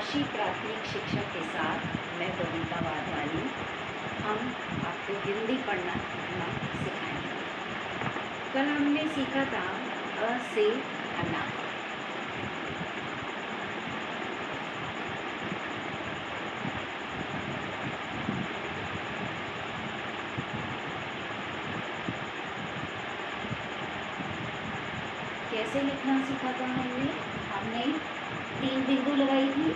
आदर्शी प्राथमिक शिक्षक के साथ मैं बबीता वाधवानी हम आपको हिंदी पढ़ना लिखना सिखाएंगे। कल हमने सीखा था अ से अनार। कैसे लिखना सीखा था हमने 3 बिंदु लगाई थी।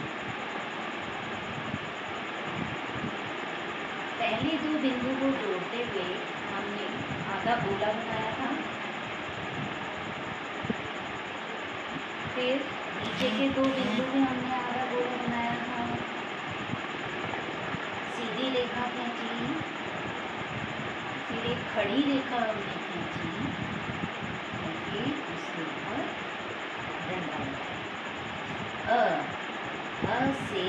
पहले 2 बिंदु को जोड़ते हुए हमने आधा गोला बनाया था। फिर नीचे के 2 बिंदु में हमने आधा गोला बनाया था। सीधी रेखा खींची, फिर एक खड़ी रेखा हमने खींची और फिर उसके ऊपर डंडा बनाया। अ से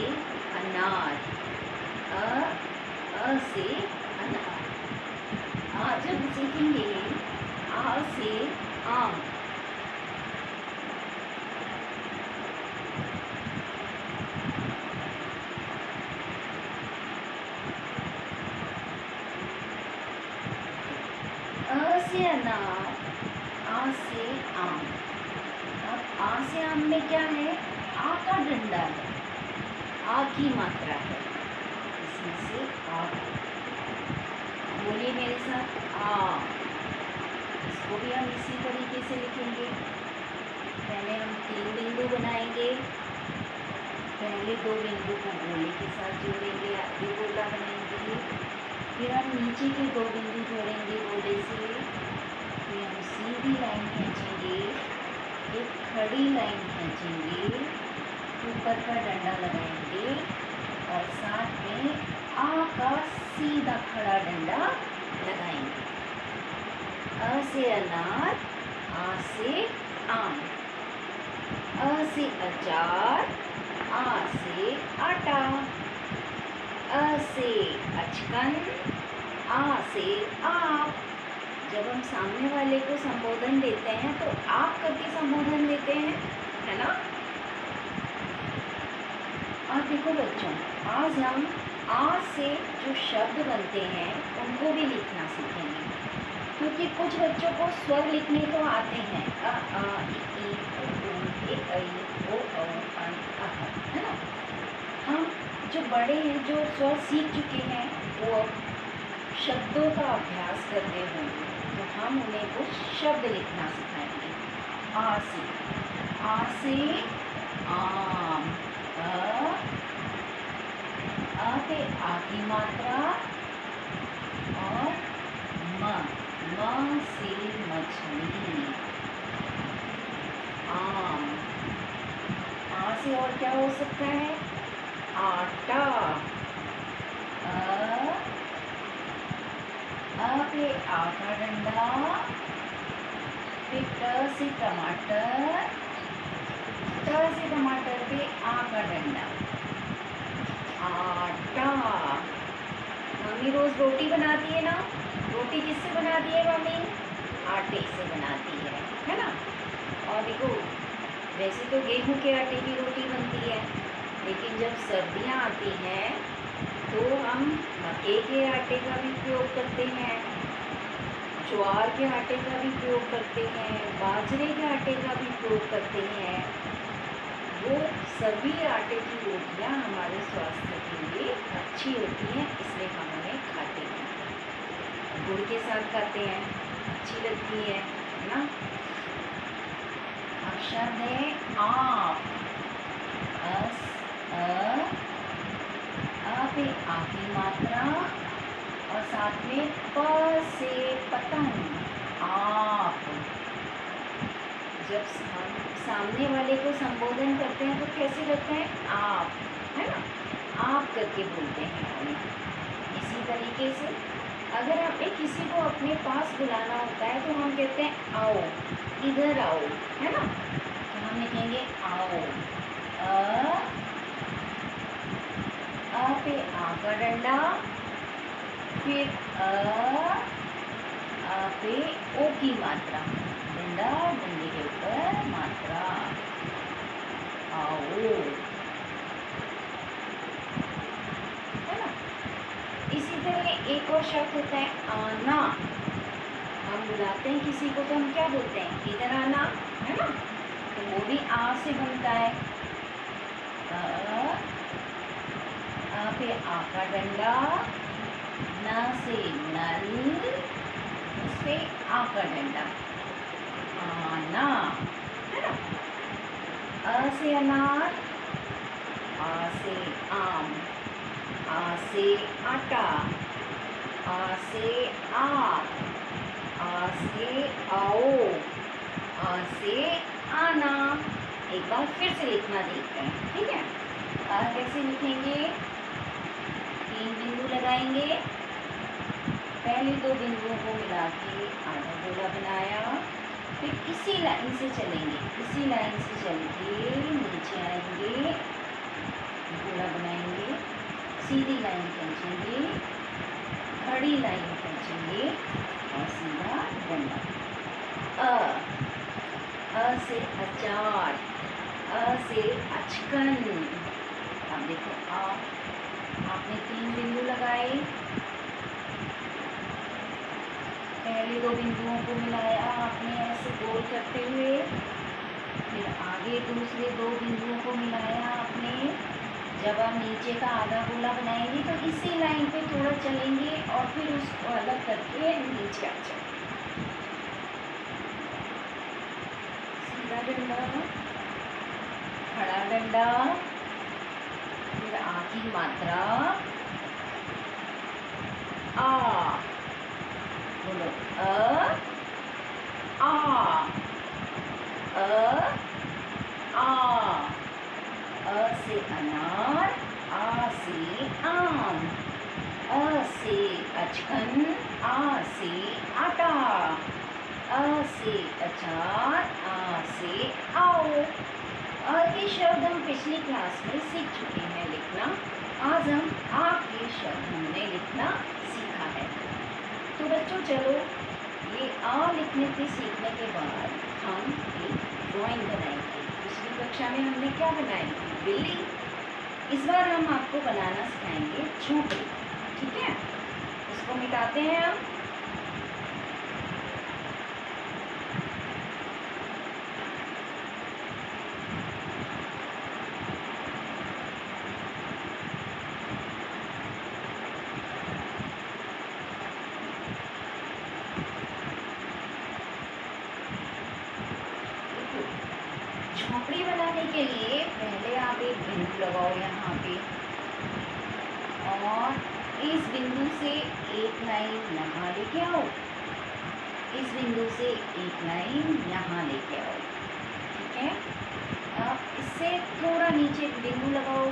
अनार, अ से अनार। आज हम सीखेंगे आ से आम। अ से अनार, आ से आम। अब आ से आम में क्या है? आ का डंडा है, आ की मात्रा है, इसमें से आ। बोलिए मेरे साथ, आ। इसको भी हम इसी तरीके से लिखेंगे। पहले हम 3 बिंदु बनाएंगे। पहले 2 बिंदु को गोले के साथ जोड़ेंगे, आगे गोला बनाएंगे। फिर हम नीचे के 2 बिंदु जोड़ेंगे गोले से। फिर हम सीधी लाइन खींचेंगे, एक खड़ी लाइन खींचेंगे, ऊपर का डंडा लगाएंगे और साथ में आ का सीधा खड़ा डंडा लगाएंगे। अ से अनार, आ से आम। अ से अचार, आ से आटा। अ से अचकन, आ से आप। जब हम सामने वाले को संबोधन देते हैं तो आप करके संबोधन देते हैं, है ना? और देखो बच्चों, आज हम आ से जो शब्द बनते हैं उनको भी लिखना सीखेंगे, क्योंकि कुछ बच्चों को स्वर लिखने तो आते हैं, अ ई उ ए ऐ ओ औ अं अः, है ना? हम जो बड़े हैं, जो स्वर सीख चुके हैं, वो अब शब्दों का अभ्यास करते होंगे, तो हम उन्हें कुछ शब्द लिखना सिखाएंगे। आ से आम। अ पे आ की मात्रा और म से मछली। आम। आ से और क्या हो सकता है? आटा। अ पे आ का डंडा, फिर ट से टमाटर, ट से टमाटर पे आ का डंडा, आटा। मम्मी रोज रोटी बनाती है ना? रोटी किससे बनाती है मम्मी? आटे से बनाती है ना? और देखो, वैसे तो गेहूं के आटे की रोटी बनती है, लेकिन जब सर्दियां आती हैं तो हम मक्के के आटे का भी प्रयोग करते हैं, ज्वार के आटे का भी प्रयोग करते हैं, बाजरे के आटे का भी प्रयोग करते हैं। वो सभी आटे की रोटियां हमारे स्वास्थ्य के लिए अच्छी होती हैं, इसलिए हम उन्हें खाते हैं। गुड़ के साथ खाते हैं, अच्छी लगती है ना? अब शब्द है आप। अ पे आ की मात्रा और साथ में प से पतंग, आप। जब हम सामने वाले को संबोधन करते हैं तो कैसे करते हैं? आप, है ना? आप करके बोलते हैं उन्हें। इसी तरीके से अगर हमें किसी को अपने पास बुलाना होता है तो हम कहते हैं आओ, इधर आओ, है ना? तो हम लिखेंगे आओ। अ पे आ का डंडा, फिर अ पे ओ की मात्रा, डंडा, डंडे के ऊपर मात्रा, आओ। एक और शब्द होता है आना। हम बुलाते हैं किसी को तो हम क्या बोलते हैं, इधर आना, है ना। तो वो भी आ से बनता है। आ पे आ का डंडा, न से नल, उस पे आ का डंडा, आना, है ना। अ से अनार, आ से आम, आ से आटा, आ से आप, आ से आओ, आ से आना। एक बार फिर से लिखना देखते हैं, ठीक है। आ कैसे लिखेंगे, 3 बिंदु लगाएंगे, पहले 2 बिंदुओं को मिला के आधा गोला बनाया, फिर इसी लाइन से चलेंगे, इसी लाइन से चल के नीचे आएंगे, गोला बनाएंगे, सीधी लाइन खींचेंगे, खड़ी लाइन खींचेंगे और सीधा डंडा। अ से अचार, अ से अचकन। अब देखो आपने 3 बिंदु लगाए, पहले 2 बिंदुओं को मिलाया आपने ऐसे गोल करते हुए, फिर आगे दूसरे 2 बिंदुओं को मिलाया आपने। जब आप नीचे का आधा गोला बनाएंगे तो इसी लाइन पे थोड़ा चलेंगे और फिर उसको अलग करके नीचे आ जाएंगे। सीधा डंडा, खड़ा डंडा, फिर आ की मात्रा, आ, बोलो अ आ, आ, अ से अनार, आ से आम, अ से अचकन, आ से आटा, अ से अचार, आ से आओ। ये शब्द हम पिछली क्लास में सीख चुके हैं लिखना। आज हम आ के शब्द हमने लिखना सीखा है। तो बच्चों चलो, ये आ लिखने के सीखने के बाद हम एक ड्राइंग बनाएंगे। पिछली कक्षा में हमने क्या बनाई थी, बिल्ली। इस बार हम आपको बनाना सिखाएंगे झोंपड़ी, ठीक है। इसको मिटाते हैं हम। झोंपड़ी बनाने के लिए पहले आप एक बिंदु लगाओ यहाँ पे, और इस बिंदु से एक लाइन यहाँ लेके आओ, इस बिंदु से एक लाइन यहाँ लेके आओ, ठीक है। अब इससे थोड़ा नीचे बिंदु लगाओ,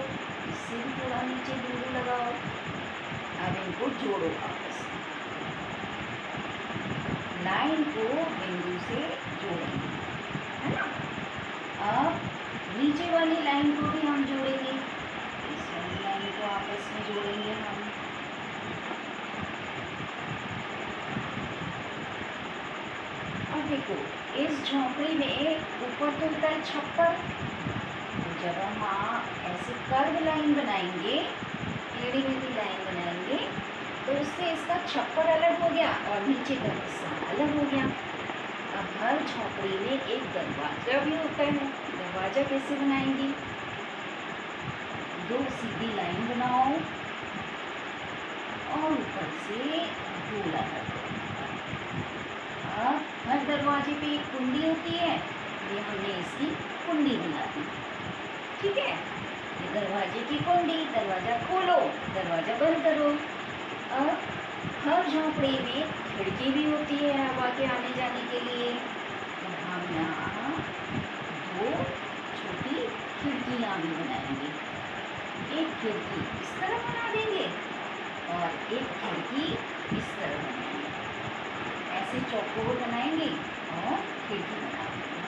इससे भी थोड़ा नीचे बिंदु लगाओ। अब इनको जोड़ो आपस में, लाइन को बिंदु से जोड़ेंगे, है ना। अब नीचे वाली लाइन को भी हम जोड़ेंगे, इस वाली लाइन को आपस में जोड़ेंगे हम। अब देखो, इस झोंपड़ी में ऊपर तो होता है छप्पर, तो जब हम ऐसे कर्व लाइन बनाएंगे, टेढ़ी मेढ़ी लाइन बनाएंगे, तो उससे इसका छप्पर अलग हो गया और नीचे का हिस्सा अलग हो गया। अब हर झोंपड़ी में एक दरवाजा भी होता है। दरवाजा कैसे बनाएंगे, 2 सीधी लाइन बनाओ और ऊपर से गोला कर दो। अब हर दरवाजे पे एक कुंडी होती है, ये हमने इसकी कुंडी बना दी, ठीक है। ये दरवाजे की कुंडी, दरवाजा खोलो, दरवाजा बंद करो। अब हर झोंपड़ी में खिड़की भी होती है हवा के आने जाने के लिए, तो हम यहाँ 2 छोटी खिड़कियाँ भी बनाएंगे। एक खिड़की इस तरह बना देंगे और एक खिड़की इस तरह बनाएंगे, ऐसे चौकोर बनाएंगे और खिड़की बना देंगे।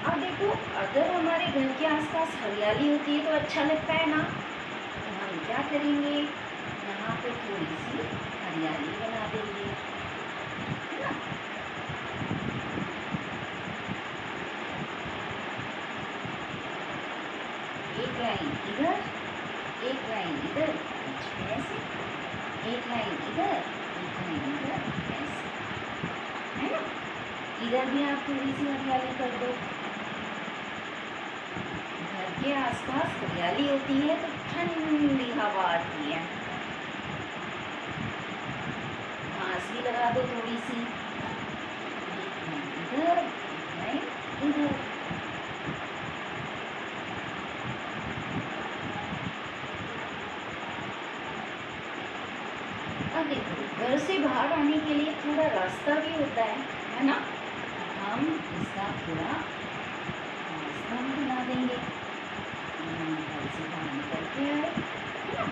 अब देखो, अगर हमारे घर के आसपास हरियाली होती है तो अच्छा लगता है ना, तो हम क्या करेंगे, यहाँ पे थोड़ी सी हरियाली बना देंगे, है ना। एक लाइन इधर, एक लाइन इधर, ऐसे एक लाइन इधर, एक लाइन इधर, ऐसे, है ना। इधर भी आप थोड़ी सी हरियाली कर दो। घर के आसपास हरियाली होती है तो ठंडी हवा आती है। घास भी लगा दो थोड़ी सी। इधर, इधर। अब देखो, घर से बाहर आने के लिए थोड़ा रास्ता भी होता है ना। हम इसका थोड़ा रास्ता बना देंगे। घर से बाहर निकल के आए, है ना।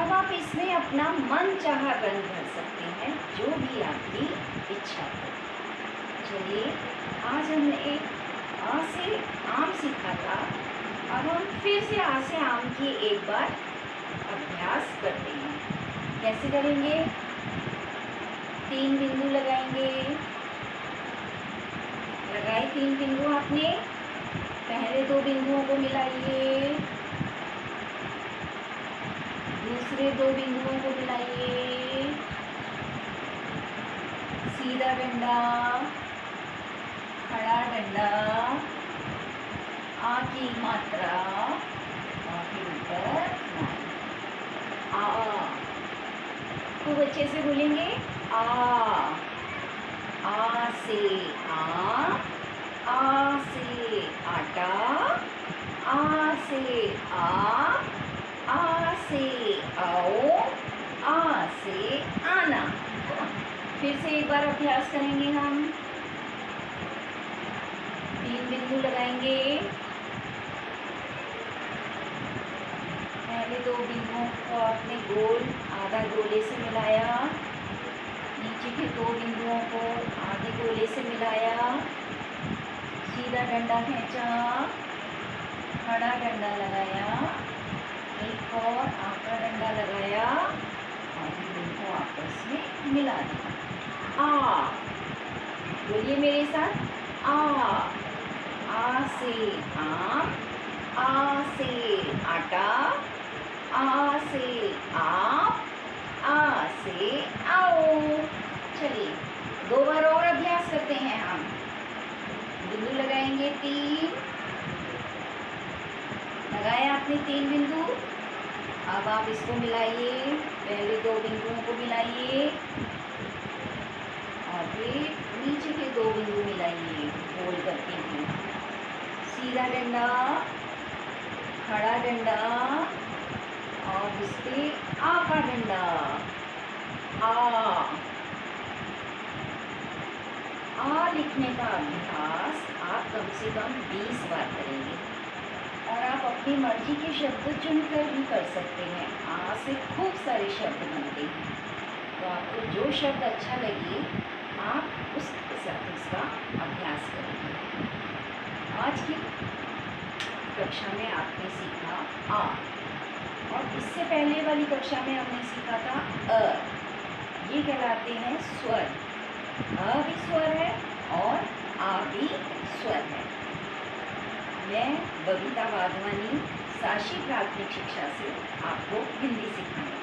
अब आप इसमें अपना मन चाहा रंग भर सकते हैं, जो भी आपकी इच्छा हो। चलिए, आज हमने आ से आम सीखा था। अब हम फिर से आ से आम की एक बार अभ्यास करते हैं। कैसे करेंगे? 3 बिंदु लगाएंगे। लगाए 3 बिंदु आपने। पहले 2 बिंदुओं को मिलाइए, दूसरे 2 बिंदुओं को मिलाइए। सीधा डंडा, खड़ा डंडा, आ की मात्रा और फिर ऊपर आ। खूब अच्छे से बोलेंगे। आ से आम, आ से आटा, आ से आम, आ से आओ, आ से आना। फिर से एक बार अभ्यास करेंगे हम। 3 बिंदु लगाएंगे। पहले 2 बिंदुओं को आपने गोल आधा गोले से मिलाया। नीचे के 2 बिंदुओं को आधे गोले से मिलाया। सीधा डंडा खींचा, खड़ा डंडा लगाया, एक और आका डंडा लगाया और फिर इनको आपस में मिला दिया। आ, बोलिए मेरे साथ। आ से आम, आ से आटा, आ से आप, आ से आओ। चलिए, 2 बार और अभ्यास करते हैं हम। बिंदु लगाएंगे 3। लगाया आपने 3 बिंदु। अब आप इसको मिलाइए। पहले 2 बिंदुओं को मिलाइए और फिर नीचे के 2 बिंदु मिलाइए गोल करके भी। सीधा डंडा, खड़ा डंडा और इस पे आका डंडा। आ लिखने का अभ्यास आप कम से कम 20 बार करेंगे और आप अपनी मर्जी के शब्द चुनकर भी कर सकते हैं। आ से खूब सारे शब्द बनते हैं, तो आपको जो शब्द अच्छा लगे आप उसके साथ उसका अभ्यास करेंगे। आज की कक्षा में आपने सीखा आ और इससे पहले वाली कक्षा में हमने सीखा था अ। ये कहलाते हैं स्वर। अ भी स्वर है और आ भी स्वर है। मैं बबीता वाधवानी साशी प्राथमिक शिक्षा से आपको हिंदी सिखाऊंगी।